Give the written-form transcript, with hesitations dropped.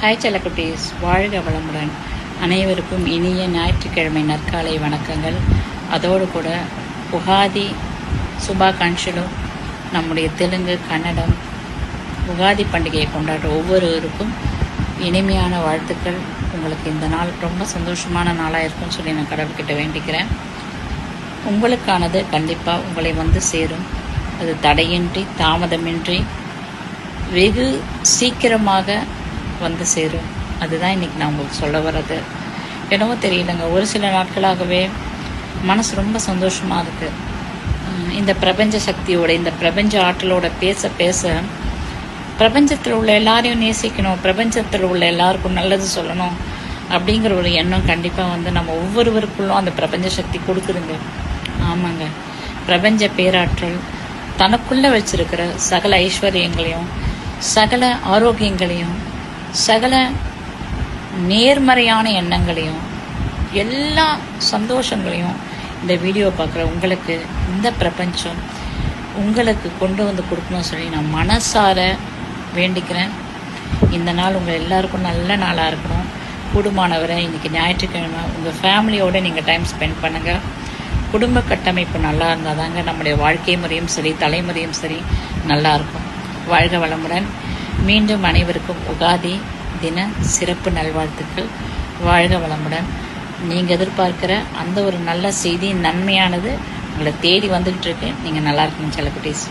Hi செல்லக்குட்டீஸ், வாழ்க வளமுடன். அனைவருக்கும் இனிய ஞாயிற்றுக்கிழமை நற்காலை வணக்கங்கள். அதோடு கூட உகாதி சுபாகாங்ஷலு. நம்முடைய தெலுங்கு, கன்னடம் உகாதி பண்டிகையை கொண்டாடுற ஒவ்வொருவருக்கும் இனிமையான வாழ்த்துக்கள். உங்களுக்கு இந்த நாள் ரொம்ப சந்தோஷமான நாளாக இருக்கும்னு சொல்லி நான் கடவுள்கிட்ட வேண்டிக்கிறேன். உங்களுக்கானது கண்டிப்பாக உங்களை வந்து சேரும். அது தடையின்றி தாமதமின்றி வெகு சீக்கிரமாக வந்து சேரும். அதுதான் இன்றைக்கி நான் உங்களுக்கு சொல்ல வர்றது. என்னவோ தெரியலங்க, ஒரு சில நாட்களாகவே மனசு ரொம்ப சந்தோஷமாக இருக்குது. இந்த பிரபஞ்ச சக்தியோட, இந்த பிரபஞ்ச ஆற்றலோட பேச பேச பிரபஞ்சத்தில் உள்ள எல்லாரையும் நேசிக்கணும், பிரபஞ்சத்தில் உள்ள எல்லாருக்கும் நல்லது சொல்லணும் அப்படிங்கிற ஒரு எண்ணம் கண்டிப்பாக வந்து நம்ம ஒவ்வொருவருக்குள்ளும் அந்த பிரபஞ்ச சக்தி கொடுக்குதுங்க. ஆமாங்க, பிரபஞ்ச பேராற்றல் தனக்குள்ளே வச்சிருக்கிற சகல ஐஸ்வர்யங்களையும், சகல ஆரோக்கியங்களையும், சகல நேர்மறையான எண்ணங்களையும், எல்லா சந்தோஷங்களையும் இந்த வீடியோ பார்க்குற உங்களுக்கு இந்த பிரபஞ்சம் உங்களுக்கு கொண்டு வந்து கொடுக்கணும்னு சொல்லி நான் மனசார வேண்டிக்கிறேன். இந்த நாள் உங்கள் எல்லாருக்கும் நல்ல நாளாக இருக்கணும். கூடுமானவரை இன்றைக்கி ஞாயிற்றுக்கிழமை உங்கள் ஃபேமிலியோடு நீங்கள் டைம் ஸ்பெண்ட் பண்ணுங்கள். குடும்ப கட்டமைப்பு நல்லா இருந்தால் தாங்க நம்முடைய வாழ்க்கை முறையும் சரி, தலைமுறையும் சரி நல்லாயிருக்கும். வாழ்க வளமுடன். மீண்டும் அனைவருக்கும் உகாதி தின சிறப்பு நல்வாழ்த்துக்கள். வாழ்க வளமுடன். நீங்கள் எதிர்பார்க்குற அந்த ஒரு நல்ல செய்தி, நன்மையானது உங்களை தேடி வந்துக்கிட்டு இருக்கு. நீங்கள் நல்லா இருக்கணும் செல்லக்குட்டீஸ்.